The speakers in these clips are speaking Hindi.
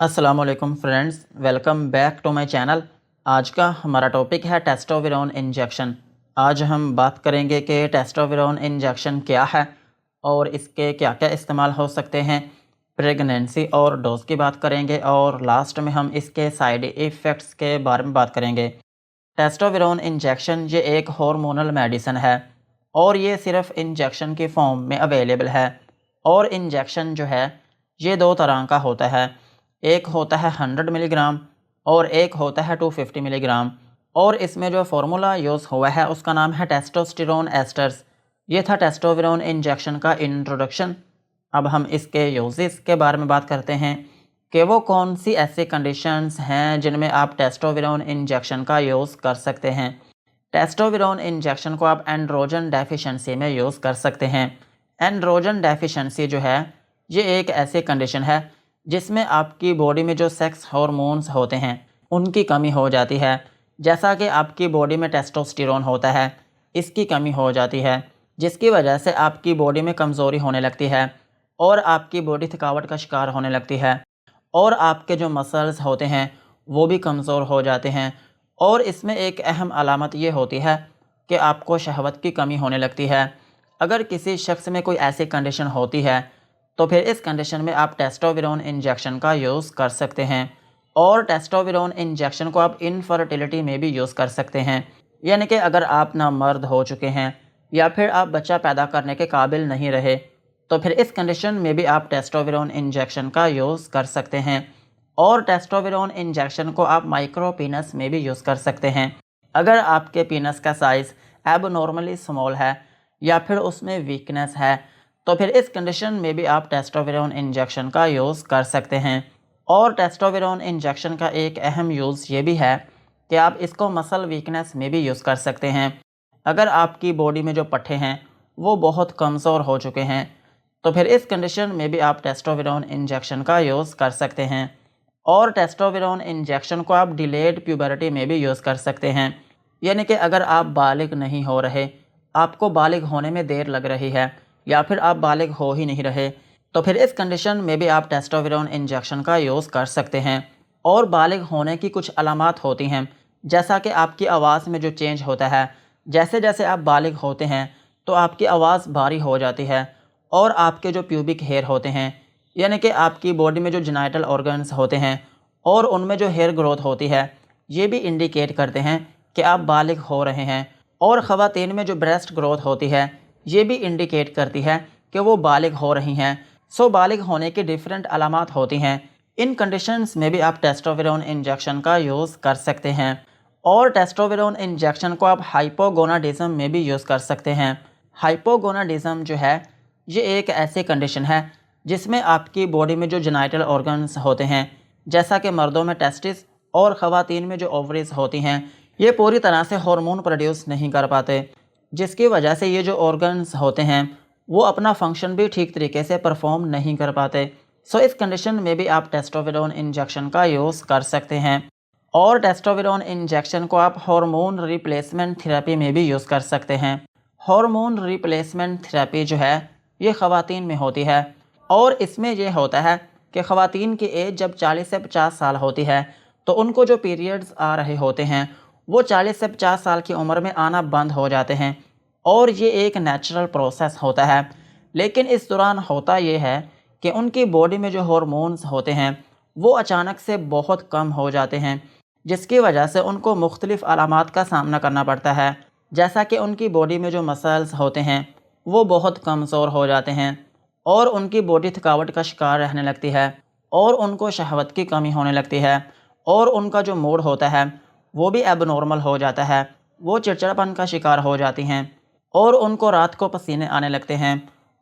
अस्सलामुअलैकुम friends, welcome back to my channel. आज का हमारा टॉपिक है टेस्टोस्टेरोन इंजेक्शन। आज हम बात करेंगे कि टेस्टोस्टेरोन इंजेक्शन क्या है और इसके क्या क्या इस्तेमाल हो सकते हैं। प्रेगनेंसी और डोज की बात करेंगे और लास्ट में हम इसके साइड इफ़ेक्ट्स के बारे में बात करेंगे। टेस्टोस्टेरोन इंजेक्शन ये एक हार्मोनल मेडिसिन है और ये सिर्फ इंजेक्शन की फॉर्म में अवेलेबल है। और इंजेक्शन जो है ये दो तरह का होता है, एक होता है 100 मिलीग्राम और एक होता है 250 मिलीग्राम। और इसमें जो फार्मूला यूज़ हुआ है उसका नाम है टेस्टोस्टेरोन एस्टर्स। ये था टेस्टोस्टेरोन इंजेक्शन का इंट्रोडक्शन। अब हम इसके यूजेस के बारे में बात करते हैं कि वो कौन सी ऐसी कंडीशंस हैं जिनमें आप टेस्टोस्टेरोन इंजेक्शन का यूज़ कर सकते हैं। टेस्टोस्टेरोन इंजेक्शन को आप एंड्रोजन डेफिशिएंसी में यूज़ कर सकते हैं। एंड्रोजन डेफिशिएंसी जो है ये एक ऐसी कंडीशन है जिसमें आपकी बॉडी में जो सेक्स हार्मोन्स होते हैं उनकी कमी हो जाती है। जैसा कि आपकी बॉडी में टेस्टोस्टेरोन होता है, इसकी कमी हो जाती है, जिसकी वजह से आपकी बॉडी में कमज़ोरी होने लगती है और आपकी बॉडी थकावट का शिकार होने लगती है और आपके जो मसल्स होते हैं वो भी कमज़ोर हो जाते हैं। और इसमें एक अहम अलामत ये होती है कि आपको शहवत की कमी होने लगती है। अगर किसी शख्स में कोई ऐसी कंडीशन होती है तो फिर इस कंडीशन में आप टेस्टोस्टेरोन इंजेक्शन का यूज़ कर सकते हैं। और टेस्टोस्टेरोन इंजेक्शन को आप इनफर्टिलिटी में भी यूज़ कर सकते हैं, यानी कि अगर आप ना मर्द हो चुके हैं या फिर आप बच्चा पैदा करने के काबिल नहीं रहे तो फिर इस कंडीशन में भी आप टेस्टोस्टेरोन इंजेक्शन का यूज़ कर सकते हैं। और टेस्टोस्टेरोन इंजेक्शन को आप माइक्रो पीनस में भी यूज़ कर सकते हैं। अगर आपके पीनस का साइज़ एबनॉर्मली स्मॉल है या फिर उसमें वीकनेस है तो फिर इस कंडीशन में भी आप टेस्टोस्टेरोन इंजेक्शन का यूज़ कर सकते हैं। और टेस्टोस्टेरोन इंजेक्शन का एक अहम यूज़ ये भी है कि आप इसको मसल वीकनेस में भी यूज़ कर सकते हैं। अगर आपकी बॉडी में जो पट्टे हैं वो बहुत कमज़ोर हो चुके हैं तो फिर इस कंडीशन में भी आप टेस्टोस्टेरोन इंजेक्शन का यूज़ कर सकते हैं। और टेस्टोस्टेरोन इंजेक्शन को आप डिलेड प्यूबर्टी में भी यूज़ कर सकते हैं, यानी कि अगर आप बालिग नहीं हो रहे, आपको बालिग होने में देर लग रही है या फिर आप बालिग हो ही नहीं रहे तो फिर इस कंडीशन में भी आप टेस्टोस्टेरोन इंजेक्शन का यूज़ कर सकते हैं। और बालिग होने की कुछ अलामात होती हैं, जैसा कि आपकी आवाज़ में जो चेंज होता है, जैसे जैसे आप बालिग होते हैं तो आपकी आवाज़ भारी हो जाती है और आपके जो प्यूबिक हेयर होते हैं, यानी कि आपकी बॉडी में जो जेनिटल ऑर्गन्स होते हैं और उनमें जो हेयर ग्रोथ होती है, ये भी इंडिकेट करते हैं कि आप बालिग हो रहे हैं। और ख़वातीन में जो ब्रेस्ट ग्रोथ होती है ये भी इंडिकेट करती है कि वो बालिग हो रही हैं। सो बालिग होने की डिफरेंट अलामात होती हैं। इन कंडीशंस में भी आप टेस्टोस्टेरोन इंजेक्शन का यूज़ कर सकते हैं। और टेस्टोस्टेरोन इंजेक्शन को आप हाइपोगोनाडिज्म में भी यूज़ कर सकते हैं। हाइपोगोनाडिज्म जो है ये एक ऐसी कंडीशन है जिसमें आपकी बॉडी में जो जेनिटल ऑर्गन्स होते हैं, जैसा कि मर्दों में टेस्टिस और ख़वातीन में जो ओवरीज होती हैं, ये पूरी तरह से हार्मोन प्रोड्यूस नहीं कर पाते, जिसकी वजह से ये जो ऑर्गन्स होते हैं वो अपना फंक्शन भी ठीक तरीके से परफॉर्म नहीं कर पाते। सो इस कंडीशन में भी आप टेस्टोस्टेरोन इंजेक्शन का यूज़ कर सकते हैं। और टेस्टोस्टेरोन इंजेक्शन को आप हार्मोन रिप्लेसमेंट थेरेपी में भी यूज़ कर सकते हैं। हार्मोन रिप्लेसमेंट थेरेपी जो है ये ख़वातीन में होती है और इसमें यह होता है कि ख़वातीन की एज जब 40 से 50 साल होती है तो उनको जो पीरियड्स आ रहे होते हैं वो 40 से 50 साल की उम्र में आना बंद हो जाते हैं और ये एक नेचुरल प्रोसेस होता है। लेकिन इस दौरान होता ये है कि उनकी बॉडी में जो हार्मोन्स होते हैं वो अचानक से बहुत कम हो जाते हैं, जिसकी वजह से उनको मुख्तलिफ़ अलामात का सामना करना पड़ता है। जैसा कि उनकी बॉडी में जो मसल्स होते हैं वो बहुत कमज़ोर हो जाते हैं और उनकी बॉडी थकावट का शिकार रहने लगती है और उनको शहवत की कमी होने लगती है और उनका जो मूड होता है वो भी एबनॉर्मल हो जाता है। वो चिड़चिड़ापन का शिकार हो जाती हैं और उनको रात को पसीने आने लगते हैं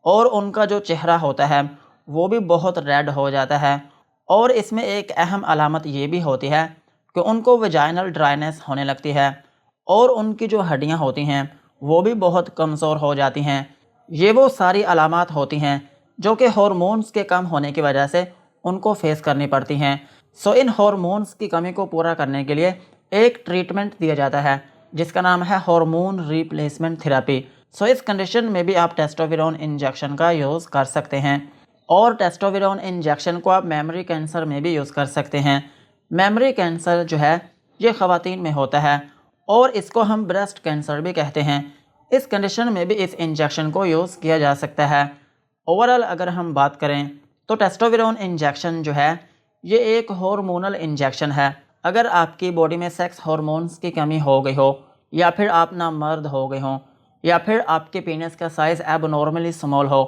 और उनका जो चेहरा होता है वो भी बहुत रेड हो जाता है। और इसमें एक अहम अलामत ये भी होती है कि उनको वेजाइनल ड्राइनेस होने लगती है और उनकी जो हड्डियाँ होती हैं वो भी बहुत कमज़ोर हो जाती हैं। ये वो सारी अलामात होती हैं जो कि हार्मोन्स के कम होने की वजह से उनको फेस करनी पड़ती हैं। सो इन हार्मोन्स की कमी को पूरा करने के लिए एक ट्रीटमेंट दिया जाता है जिसका नाम है हार्मोन रिप्लेसमेंट थेरेपी। सो इस कंडीशन में भी आप टेस्टोस्टेरोन इंजेक्शन का यूज़ कर सकते हैं। और टेस्टोस्टेरोन इंजेक्शन को आप मेमोरी कैंसर में भी यूज़ कर सकते हैं। मेमोरी कैंसर जो है ये ख़वातीन में होता है और इसको हम ब्रेस्ट कैंसर भी कहते हैं। इस कंडीशन में भी इस इंजेक्शन को यूज़ किया जा सकता है। ओवरऑल अगर हम बात करें तो टेस्टोस्टेरोन इंजेक्शन जो है ये एक हार्मोनल इंजेक्शन है। अगर आपकी बॉडी में सेक्स हार्मोन्स की कमी हो गई हो, या फिर आप नामर्द हो गए हों, या फिर आपके पेनिस का साइज़ एबनॉर्मली स्मॉल हो,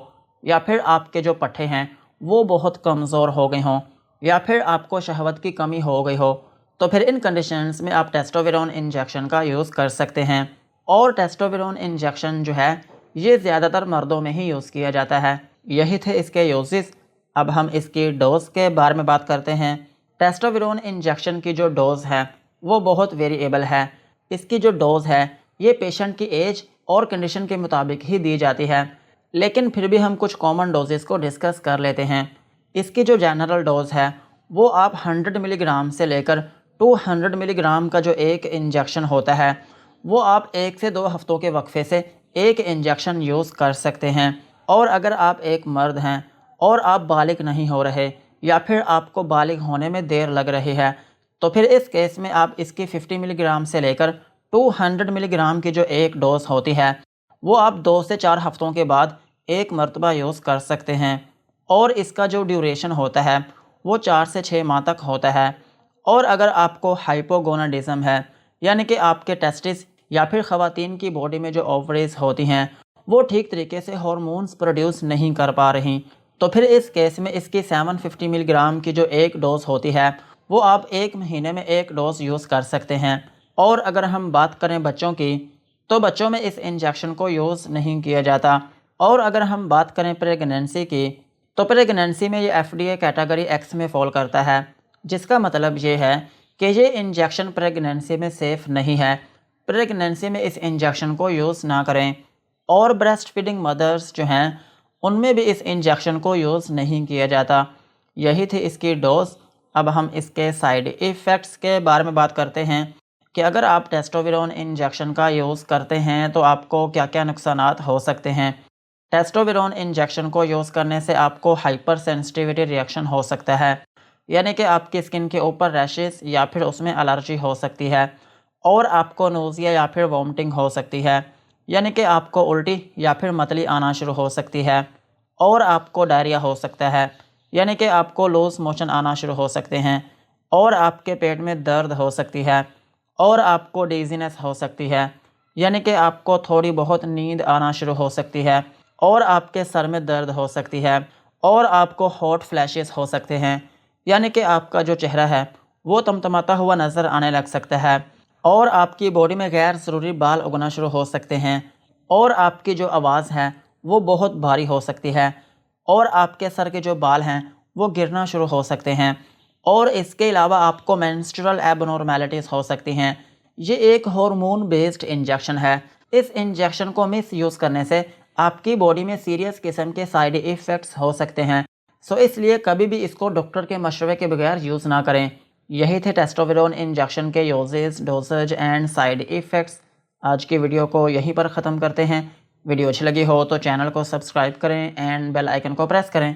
या फिर आपके जो पट्टे हैं वो बहुत कमज़ोर हो गए हों, या फिर आपको शहवत की कमी हो गई हो, तो फिर इन कंडीशंस में आप टेस्टोस्टेरोन इंजेक्शन का यूज़ कर सकते हैं। और टेस्टोस्टेरोन इंजेक्शन जो है ये ज़्यादातर मर्दों में ही यूज़ किया जाता है। यही थे इसके यूजेस। अब हम इसकी डोज़ के बारे में बात करते हैं। टेस्टोस्टेरोन इंजेक्शन की जो डोज़ है वो बहुत वेरिएबल है। इसकी जो डोज़ है ये पेशेंट की एज और कंडीशन के मुताबिक ही दी जाती है, लेकिन फिर भी हम कुछ कॉमन डोजेस को डिस्कस कर लेते हैं। इसकी जो जनरल डोज़ है वो आप 100 मिलीग्राम से लेकर 200 मिलीग्राम का जो एक इंजेक्शन होता है वो आप 1 से 2 हफ्तों के वक्फे से एक इंजेक्शन यूज़ कर सकते हैं। और अगर आप एक मर्द हैं और आप बालिग नहीं हो रहे, या फिर आपको बालिग होने में देर लग रही है, तो फिर इस केस में आप इसकी 50 मिलीग्राम से लेकर 200 मिलीग्राम की जो एक डोज होती है वो आप 2 से 4 हफ्तों के बाद एक मरतबा यूज़ कर सकते हैं। और इसका जो ड्यूरेशन होता है वो 4 से 6 माह तक होता है। और अगर आपको हाइपोगोनाडिज्म है, यानी कि आपके टेस्टिस या फिर ख़वातीन की बॉडी में जो ओवरीज होती हैं वो ठीक तरीके से हार्मोन्स प्रोड्यूस नहीं कर पा रही, तो फिर इस केस में इसकी 750 मिलीग्राम की जो एक डोज़ होती है वो आप 1 महीने में एक डोज़ यूज़ कर सकते हैं। और अगर हम बात करें बच्चों की, तो बच्चों में इस इंजेक्शन को यूज़ नहीं किया जाता। और अगर हम बात करें प्रेगनेंसी की, तो प्रेगनेंसी में ये FDA कैटेगरी X में फॉल करता है, जिसका मतलब ये है कि ये इंजेक्शन प्रेगनेंसी में सेफ़ नहीं है। प्रेगनेंसी में इस इंजेक्शन को यूज़ ना करें। और ब्रेस्ट फीडिंग मदर्स जो हैं उनमें भी इस इंजेक्शन को यूज़ नहीं किया जाता। यही थी इसकी डोज़। अब हम इसके साइड इफ़ेक्ट्स के बारे में बात करते हैं कि अगर आप टेस्टोस्टेरोन इंजेक्शन का यूज़ करते हैं तो आपको क्या क्या नुकसानात हो सकते हैं। टेस्टोस्टेरोन इंजेक्शन को यूज़ करने से आपको हाइपर सेंसिटिविटी रिएक्शन हो सकता है, यानी कि आपकी स्किन के ऊपर रैशेस या फिर उसमें एलर्जी हो सकती है। और आपको नोज़िया या फिर वॉमिटिंग हो सकती है, यानी कि आपको उल्टी या फिर मतली आना शुरू हो सकती है। और आपको डायरिया हो सकता है, यानी कि आपको लूज़ मोशन आना शुरू हो सकते हैं। और आपके पेट में दर्द हो सकती है। और आपको डिज़ीनेस हो सकती है, यानी कि आपको थोड़ी बहुत नींद आना शुरू हो सकती है। और आपके सर में दर्द हो सकती है। और आपको हॉट फ्लैशेस हो सकते हैं, यानी कि आपका जो चेहरा है वो तमतमाता हुआ नज़र आने लग सकता है। और आपकी बॉडी में गैर ज़रूरी बाल उगना शुरू हो सकते हैं। और आपकी जो आवाज़ है वो बहुत भारी हो सकती है। और आपके सर के जो बाल हैं वो गिरना शुरू हो सकते हैं। और इसके अलावा आपको मेंस्ट्रुअल एबनॉर्मेलिटीज़ हो सकती हैं। ये एक हार्मोन बेस्ड इंजेक्शन है। इस इंजेक्शन को मिस यूज़ करने से आपकी बॉडी में सीरियस किस्म के साइड इफ़ेक्ट्स हो सकते हैं। सो इसलिए कभी भी इसको डॉक्टर के मशवरे के बगैर यूज़ ना करें। यही थे टेस्टोस्टेरोन इंजेक्शन के uses, dosage and side effects. आज की वीडियो को यहीं पर ख़त्म करते हैं। वीडियो अच्छी लगी हो तो चैनल को सब्सक्राइब करें एंड बेल आइकन को प्रेस करें।